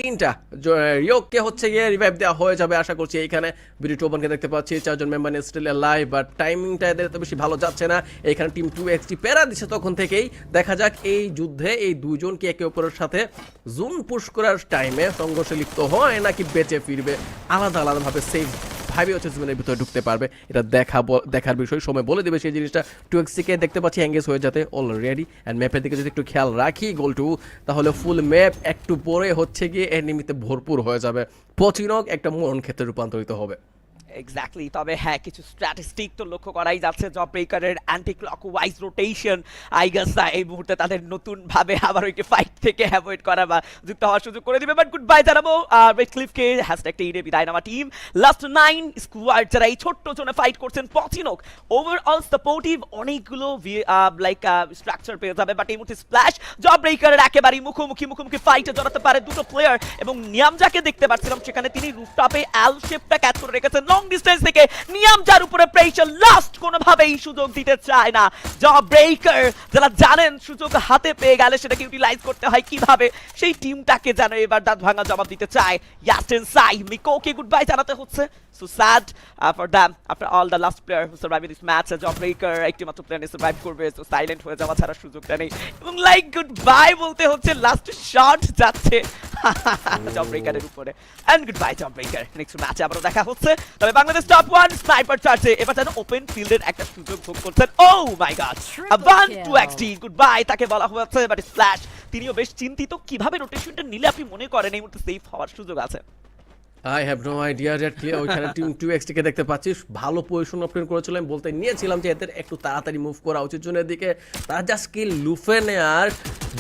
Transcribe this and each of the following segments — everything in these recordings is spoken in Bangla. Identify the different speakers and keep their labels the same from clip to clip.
Speaker 1: 3টা রিওকে হচ্ছে গিয়ে রিভাইভ দেওয়া হয়ে যাবে আশা করছি। এইখানে বিডি টোপনকে দেখতে পাচ্ছি 4জন মেম্বার স্টিল লাইভ, বাট টাইমিংটা এদের তো বেশি ভালো যাচ্ছে না। এইখানে টিম 2XT প্যারা দিচ্ছে তখন থেকেই। দেখা যাক এই যুদ্ধে এই দুইজনকে একে অপরের সাথে জুম পুশ করার টাইমে সংঘর্ষে লিপ্ত হয় নাকি বেঁচে ফিরবে, আলাদা আলাদাভাবে সেফ ভাবে হচ্ছে জোনের ভিতরে ঢুকতে পারবে। এটা দেখার বিষয়, সময় বলে দেবে সেই জিনিসটা। 2XT কে দেখতে পাচ্ছি এঙ্গেজ হয়ে যাতে অলরেডি, অ্যান্ড ম্যাপের দিকে যদি একটু খেয়াল রাখি গোল টু, তাহলে ফুল ম্যাপ একটু পরে হচ্ছে গিয়ে এনিমিতে ভরপুর হয়ে যাবে। পচিনক একটা মরণ ক্ষেত্রে রূপান্তরিত হবে।
Speaker 2: এক্স্যাক্টলি, তবে হ্যাঁ কিছু স্ট্র্যাটেজিক তো লক্ষ্য করাই যাচ্ছে। জব ব্রেকারের anti clockwise rotation I guess এই মুহূর্তে তাদের নতুন ভাবে আবার ওই ফাইট থেকে অ্যাভয়েড করা বা যুক্ত হওয়ার সুযোগ করে দিবে। বাট গুড বাই জানাবো রেড ক্লিফকে, হ্যাশট্যাগটা ইডে বিদায় নামা টিম। লাস্ট 9 স্কোয়াড যারা এই ছোট্ট জোনে ফাইট করছেন, পচিনক ওভারঅল সাপোর্টিভ, অনেকগুলো লাইক স্ট্রাকচার পেয়ে যাবে। বাট এই মুহূর্তে স্প্ল্যাশ জব ব্রেকারের একেবারেই মুখোমুখি ফাইটে জড়াতে পারে দুটো প্লেয়ার, এবং নিয়ামজাকে দেখতে পাচ্ছিলাম সেখানে তিনি রুফটপে এল শেপটা ক্যাচ করে রেখেছেন লং ডিস্টেন্স থেকে। নিয়ামজার উপরে প্রেশার, লাস্ট কোনোভাবেই সুযোগ দিতে চায় না জব ব্রেকার। যারা জানেন সুযোগ হাতে পেয়ে গেলে সেটাকে ইউটিলাইজ করতে হয় কিভাবে, সেই টিমটাকে যেন এবার দাঁত ভাঙা জবাব দিতে চায়। ইয়াসিন সাই মিকোকে গুড বাই জানাতে হচ্ছে। So sad for them after all the last player who survive this match. Job breaker একটি মাত্র প্লেয়ার সার্ভাইভ করবে, সো সাইলেন্ট হয়ে যাওয়া ছাড়া সুযোগটা নেই, এবং লাইক গুড বাই বলতে হচ্ছে। লাস্ট শট যাচ্ছে জব ব্রেকারের উপরে, এন্ড গুড বাই জব ব্রেকার। নেক্সট ম্যাচে আবারও দেখা হচ্ছে। তবে বাংলাদেশ টপ 1 স্নাইপার চার্জে এবার যেন ওপেন ফিল্ডের একটা সুযোগ ভোগ করছেন। ও মাই গড, আবান 2XT গুড বাই তাকে বলা হয়েছে, বাট স্প্ল্যাশ তিনিও বেশ চিন্তিত কিভাবে রোটেশনটা নিলে আপনি মনে করেন এই মুহূর্তে সেফ হওয়ার সুযোগ আছে।
Speaker 1: আই হ্যাভ নো আইডিয়া যে ওইখানে টিম 2XT কে দেখতে পাচ্ছিস, ভালো পজিশন অপশন করেছিলাম, বলতে নিয়েছিলাম যে এদের একটু তাড়াতাড়ি মুভ করা উচিত জোনের দিকে। তারা যা স্কিল লুফে নেয়ার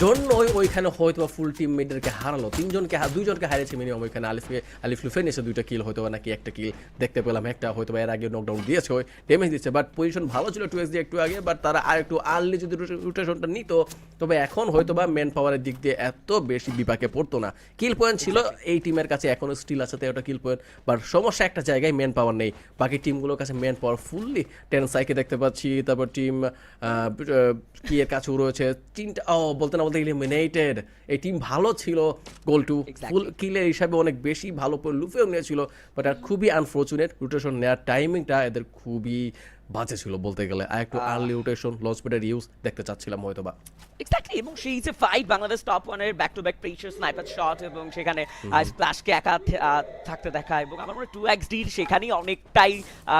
Speaker 1: জন্য ওইখানে হয়তো ফুল টিম মেটদেরকে হারালো, দুইজনকে হারিয়েছে মিনিমাম। ওইখানে আলিফ লুফে নিয়েছে 2টা কিল, হয়তো নাকি একটা কিল দেখতে পেলাম, একটা হয়তো এর আগে নকডাউন দিয়েছে, ওই ড্যামেজ দিচ্ছে। বাট পজিশন ভালো ছিল 2XT একটু আগে, বাট তারা আর একটু আর্লি যদি রোটেশনটা নিত, তবে এখন হয়তো বা ম্যান পাওয়ারের দিক দিয়ে এত বেশি বিপাকে পড়তো না। কিল পয়েন্ট ছিল এই টিমের কাছে, এখনো স্টিল আছে 13টা কিল পয়েন্ট, বাট সমস্যা একটা জায়গায় ম্যান পাওয়ার নেই। বাকি টিমগুলোর কাছে ম্যান পাওয়ার ফুললি। টেনসাইকে দেখতে পাচ্ছি, তারপর টিম কি এর কাছেও রয়েছে টিমটা, বলতে না বলতে ইলিমিনেটেড। এই টিম ভালো ছিল, গোল টু ফুল কিলের হিসাবে অনেক বেশি ভালো লুফেও নিয়েছিল, বাট আর খুবই আনফর্চুনেট রোটেশন নেওয়ার টাইমিংটা এদের খুবই বাজে ছিল বলতে গেলে। আর একটু আর্লি রোটেশন লঞ্চ প্যাডের ইউজ দেখতে চাচ্ছিলাম হয়তো বা।
Speaker 2: এক্স্যাক্টলি, এবং সেই যে ফাইট বাংলাদেশ টপ 1 এর back to back pressure sniper shot, এবং সেখানে স্প্ল্যাশকে একা থাকতে দেখা, এবং আমার মনে হয় 2XD সেখানেই অনেকটাই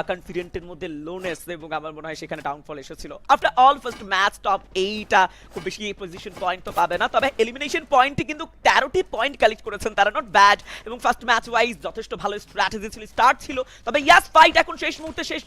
Speaker 2: কনফিডেন্টের মধ্যে লোনেস, এবং আমার মনে হয় সেখানে ডাউনফল এসেছিল। After all first match top 8 খুব বেশি পজিশন পয়েন্ট তো পাবে না, তবে এলিমিনেশন পয়েন্টে কিন্তু 13টি পয়েন্ট কালেক্ট করেছেন তারা, নট ব্যাড। এবং ফার্স্ট ম্যাচ ওয়াইজ যথেষ্ট ভালো স্ট্র্যাটেজি ছিল, স্টার্ট ছিল। তবে ইয়াস ফাইট এখন শেষ মুহূর্তে, শেষ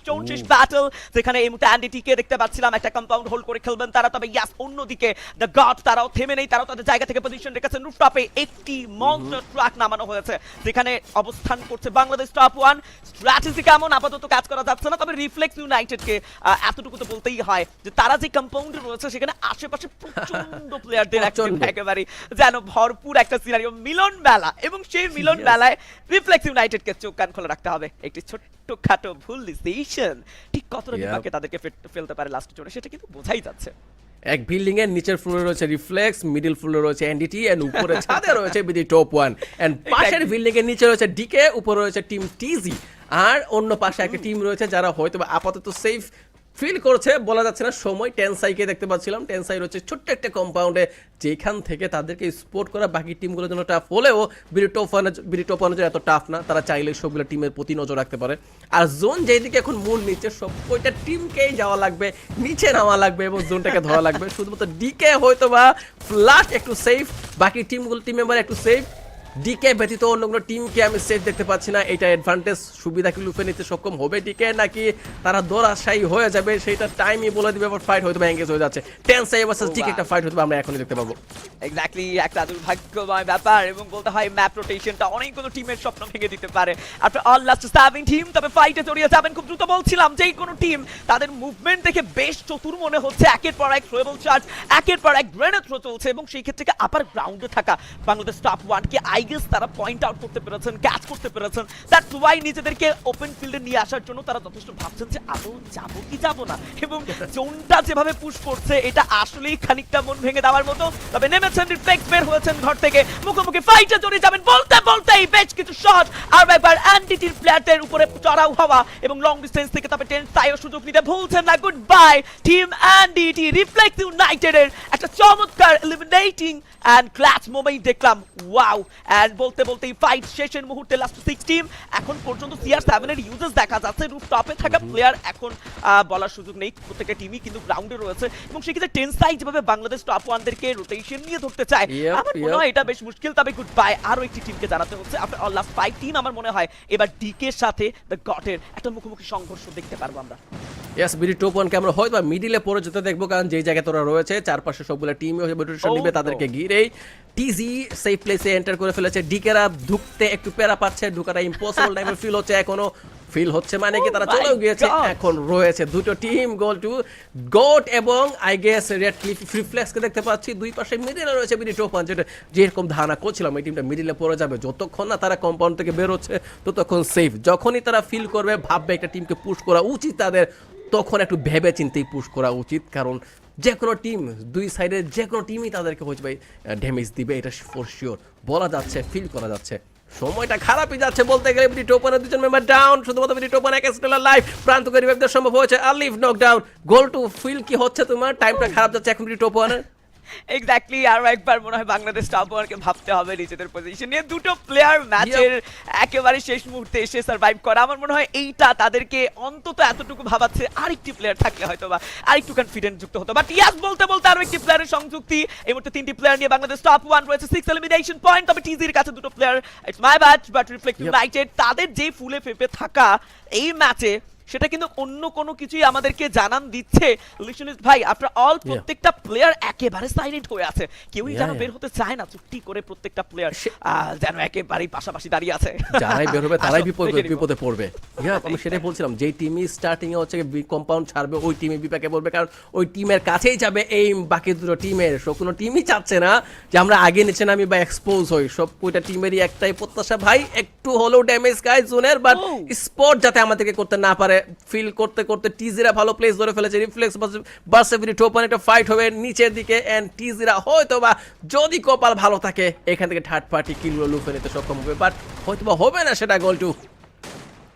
Speaker 2: ব্যাটল, যেখানে এই মুহূর্তে অ্যান্ডিটিকে দেখতে পাচ্ছিলাম একটা কম্পাউন্ড হোল্ড করে খেলবেন তারা। তবে ইয়াস অন্যদিকে দ্য গড তারাও থেমে নেই, তারাও তাদের জায়গা থেকে পজিশন রেখেছেন। রুফটপে একটি মনস্টার ট্রাক নামানো হয়েছে যেখানে অবস্থান করছে বাংলাদেশ টপ 1। স্ট্র্যাটেজি কেমন আপাতত কাজ করা যাচ্ছে না, তবে রিফ্লেক্স ইউনাইটেডকে এতটুকু তো বলতেই হয় যে তারা যে কম্পাউন্ডে রয়েছে সেখানে আশেপাশে প্রচন্ড প্লেয়ারদের একেবারে যেন ভরপুর একটা সিনারিও, মিলন মেলা, এবং সেই মিলন মেলায় রিফ্লেক্স ইউনাইটেডকে চোখ কান খোলা রাখতে হবে। একটি ছোট্টখাটো ভুল ডিসিশন ঠিক কতটা বিপাকে তাদেরকে ফেলতে পারে লাস্ট জোনে, সেটা কিন্তু বোঝাই যাচ্ছে।
Speaker 1: এক বিল্ডিং এর নিচের ফ্লোরে রয়েছে রিফ্লেক্স, মিডল ফ্লোরে রয়েছে এনডিটি, এন্ড উপরে ছাদে রয়েছে বিডি টপ 1, এন্ড পাশের বিল্ডিং এর নিচে রয়েছে ডিকে, উপরে রয়েছে টিম টিজি, আর অন্য পাশে একটা টিম রয়েছে যারা হয়তো আপাতত সেফ ফিল করছে, বলা যাচ্ছে না সময়। টেনসাইকে দেখতে পাচ্ছিলাম, টেনসাই রয়েছে ছোট্ট একটা কম্পাউন্ডে, যেখান থেকে তাদেরকে স্পোর্ট করা বাকি টিমগুলোর জন্য টাফ হলেও বিডি টপ 1 এত টাফ না, তারা চাইলে সবগুলো টিমের প্রতি নজর রাখতে পারে। আর জোন যেদিকে এখন মূল নিচে, সব কয়টা টিমকেই যাওয়া লাগবে, নিচে নামা লাগবে এবং জোনটাকে ধরা লাগবে। শুধুমাত্র ডিকে হয়তো বা ফ্লাশ একটু সেফ, বাকি টিম মেম্বার একটু সেফ। ডিকে ব্যতীত অন্য কোনো টিমকে আমি সেফ দেখতে পাচ্ছি না। এটা অ্যাডভান্টেজ, সুবিধা কি লুফে নিতে সক্ষম হবে ডিকে, নাকি তারা দরাশায়ী হয়ে যাবে সেটা টাইমই বলে দিবে। আবার ফাইট হয়তো এঙ্গেজ হয়ে যাচ্ছে, টেনসাই ভার্সেস ডিকে একটা ফাইট হয়তো আমরা এখনই দেখতে পাবো।
Speaker 2: এক্স্যাক্টলি, একটা দুর্ভাগ্যময় ব্যাপার, এবং বলতে হয় ম্যাপ রোটেশনটা অনেকগুলো টিমের স্বপ্ন ভেঙে দিতে পারে। আফটার অল লাস্ট 7 টিম, তবে ফাইটে জড়িয়ে যাবেন খুব দ্রুত। বলছিলাম যে কোনো টিম তাদের মুভমেন্ট দেখে বেশ চতুর মনে হচ্ছে, একের পর এক থ্রোয়েবল চার্জ, একের পর এক গ্রেনেড থ্রো চলছে, এবং সেই ক্ষেত্রে আপার গ্রাউন্ডে থাকা Bangladesh top 1 K I I guess তারা পয়েন্ট আউট করতে পেরেছেন, ক্যাচ করতে পেরেছেন। দ্যাটস ওয়াই নিজেদেরকে ওপেন ফিল্ডে নিয়ে আসার জন্য তারা যথেষ্ট ভাবছেন যে আদৌ যাবো কি যাবো না, এবং জোনটা যেভাবে পুশ করছে এটা আসলেই খানিকটা মন ভেঙে দেওয়ার মতো। তবে নেমেছেন, রিফ্লেক্স বের হয়েছেন ঘর থেকে, মুখোমুখি ফাইটে জড়িয়ে যাবেন বলতে বলতেই বেশ কিছু শট আর একবার অ্যান্টিটির প্লেয়ারদের উপরে চড়াও হওয়া এবং লং ডিস্টেন্স থেকে তবে 10 তাইও সুযোগ নিতে ভুলছেন না। গুড বাই টিম অ্যান্ডিটি। রিফ্লেক্স ইউনাইটেডের একটা চমৎকার এলিমিনেটিং অ্যান্ড ক্লাচ মোমেন্ট দেখলাম। ওয়াও! অ্যান্ড বলতে বলতেই ফাইট শেষের মুহূর্তে লাস্ট 6 টিম। এখন পর্যন্ত CR7 এর ইউজেস দেখা যাচ্ছে, রুফটপে থাকা প্লেয়ার এখন বলার সুযোগ নেই, প্রত্যেকটা টিমই কিন্তু গ্রাউন্ডে রয়েছে এবং সেক্ষেত্রে 10 সাইড যেভাবে বাংলাদেশ টপ 1দেরকে রোটেশন নিয়ে ধরতে চায় আমার মনে হয় এটা বেশ মুশকিল। তবে গুড বাই আরো একটি টিমকে জানাতে হচ্ছে আফটার অল লাস্ট 5 টিম। আমার মনে হয় এবার ডিকে এর সাথে দ্য গটের একটা মুখোমুখি সংঘর্ষ দেখতে পারবো আমরা।
Speaker 1: ইয়েস, বিডি টপ 1 কে আমরা হয়তো মিডিলে পড়ে যেতে দেখবো, কারণ যেই জায়গায় তোরা রয়েছে চারপাশে সবগুলো টিমই রোটেশন নিবে, তাদেরকে ঘিরেই টিজি সেফ প্লেসে এন্টার করে ফেলেছে। ডিকেরা ঢুকতে একটু প্যারা পাচ্ছে, ঢুকাটা ইম্পসিবল টাইপের ফিল হচ্ছে, এখনো ফিল হচ্ছে মানে কি তারা চলেও গিয়েছে। এখন রয়েছে দুটো টিম, গোল টু গোট এবং I guess red cliff reflex কে দেখতে পাচ্ছি। দুই পাশে মিডিলে রয়েছে বিডি টপ 1, যেটা যেরকম ধারণা করছিলাম এই টিমটা মিডিলে পড়ে যাবে। যতক্ষণ না তারা কম্পাউন্ড থেকে বের হচ্ছে ততক্ষণ সেফ। যখনই তারা ফিল করবে ভাববে একটা টিমকে পুশ করা উচিত তাদের, তখন একটু ভেবে চিন্তেই পুশ করা উচিত, কারণ যে কোনো টিম দুই সাইডের যে কোনো টিমই তাদেরকে হচ্ছে ভাই ড্যামেজ দিবে, এটা ফর শিওর বলা যাচ্ছে, ফিল করা যাচ্ছে। সময়টা খারাপই যাচ্ছে বলতে গেলে। বিডি টপ 1 দুজন মেম্বার ডাউন, শুধুমাত্র বিডি টপ 1 এক স্টেলার লাইভ প্রান্ত করে রিভাইভ দেওয়া সম্ভব হয়েছে। আলিফ নকডাউন, গোল টু ফিল কি হচ্ছে তোমার? টাইমটা খারাপ যাচ্ছে এখন বিডি টপ 1 এর।
Speaker 2: এক্স্যাক্টলি, আরো একবার মনে হয় বাংলাদেশ টপ 1কে ভাবতে হবে নিজেদের পজিশন নিয়ে। দুটো প্লেয়ার ম্যাচের একেবারে শেষ মুহূর্তে এসে সার্ভাইভ করা, আমার মনে হয় এইটা তাদেরকে অন্তত এতটুকু ভাবাচ্ছে আরেকটি প্লেয়ার থাকলে হয়তো বা আরেকটু কনফিডেন্ট যুক্ত হতো। বাট ইয়াস, বলতে বলতে আরো একটি প্লেয়ারের সংযুক্তি। এই মুহূর্তে 3টি প্লেয়ার নিয়ে বাংলাদেশ টপ 1 রয়েছে, 6 এলিমিনেশন পয়েন্ট। তবে টিজির কাছে দুটো player, it's my bad, but reflect United তাদের যে ফুলে ফেপে থাকা এই ম্যাচে সেটা কিন্তু অন্য কোনো কিছুই আমাদেরকে জানান দিচ্ছে। লিশনিস্ট ভাই, আফটার অল প্রত্যেকটা প্লেয়ার একেবারে সাইলেন্ট হয়ে আছে, কেউই যেন বের হতে চায় না, চুপটি করে প্রত্যেকটা প্লেয়ার যেন একেবারেই পাশাপাশি দাঁড়িয়ে আছে।
Speaker 1: যারাই বের হবে তারাই বিপদে পড়বে। আমি সেটাই বলছিলাম, যেই টিমই স্টার্টিং এ হচ্ছে কম্পাউন্ড ছাড়বে ওই টিমে বিপাকে পড়বে, কারণ ওই টিমের কাছেই যাবে এই বাকি দুটো টিমের। সব কোনো টিমই চাচ্ছে না যে আমরা আগে নিচে নামি বা এক্সপোজ হই। সব কয়টা টিমেরই একটাই প্রত্যাশা ভাই একটু হলেও ড্যামেজ খায় জোনের, বাট স্পট যাতে আমাদেরকে করতে না পারে। ফিল করতে করতে টিজিরা ভালো প্লেস ধরে ফেলেছে। রিফ্লেক্স বাসে বিডি টপ 1 একটা ফাইট হবে নিচের দিকে, এন্ড টিজিরা হয়তো বা যদি কপাল ভালো থাকে এখান থেকে থার্ড পার্টি কিলগুলো লুফে নিতে সক্ষম হবে, বাট হয়তো বা হবে না সেটা। Goal to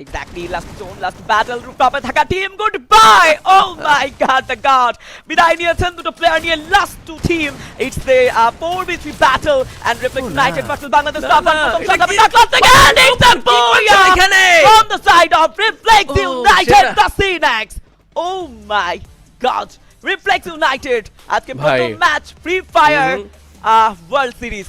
Speaker 2: Exactly, last zone, last battle, rooftop থাকা team goodbye. Oh my god, the god. বিদায় নিয়েছেন দুটো প্লেয়ার নিয়ে last two team. It's the 4v3 battle and Reflex United versus Bangladesh Top 1 প্রথম শট হবে টাকলাস থেকে, and it's a booyah from the side of Reflex United, the Cinex. Oh my god, Reflex United আজকে প্রথম match free fire world series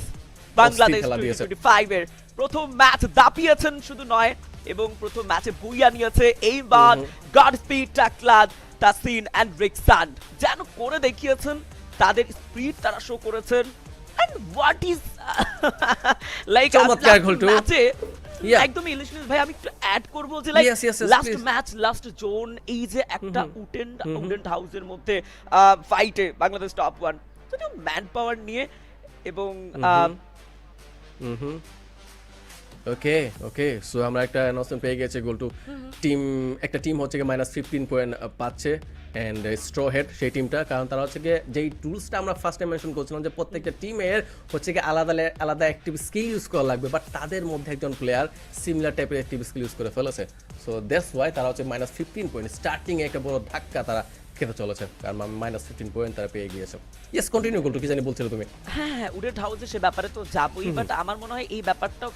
Speaker 2: Bangladesh 2025 এর প্রথম ম্যাচ দাপিয়েছেন শুধু নয়, এবং প্রথম ম্যাচে বুইয়া নিয়েছে এইবার গড স্পিড, টাকলাদ, তাসিন এন্ড রিক্সান যেন করে দেখিয়েছেন তাদের স্পিড তারা শো করেছেন। এন্ড হোয়াট ইজ লাইক
Speaker 1: চমৎকার গোল টু
Speaker 2: ম্যাচে একদমই ইলিশনিস ভাই, আমি একটু অ্যাড করব যে like last match last zone, এই যে একটা উডেন্ট হাউসের মধ্যে ফাইটে বাংলাদেশ টপ 1 যদিও ম্যান পাওয়ার নিয়ে এবং
Speaker 1: ওকে ওকে সো আমরা একটা অ্যানাউন্সমেন্ট পেয়ে গেছে। গোল টু টিম, একটা টিম হচ্ছে গিয়ে -15 পয়েন্ট পাচ্ছে, অ্যান্ড স্ট্র হেড সেই টিমটা, কারণ তারা হচ্ছে গিয়ে যেই টুলসটা আমরা ফার্স্ট টাইম মেনশন করছিলাম যে প্রত্যেকটা টিমের হচ্ছে গিয়ে আলাদা আলাদা অ্যাক্টিভ স্কিল ইউজ করা লাগবে, বাট তাদের মধ্যে একজন প্লেয়ার সিমিলার টাইপের অ্যাক্টিভ স্কিল ইউজ করে ফেলেছে। সো দ্যাটস ওয়াই তারা হচ্ছে -15 পয়েন্ট স্টার্টিং এ একটা বড় ধাক্কা তারা খেতে চলেছে, কারণ -15 পয়েন্ট তারা পেয়ে গিয়েছে। ইয়েস, কন্টিনিউ গোল টু, কি জানি বলছিলে তুমি?
Speaker 2: হ্যাঁ, উডেন্ট হাউসে সে ব্যাপারে তো যাবই, বাট আমার মনে হয় এই ব্যাপারটাও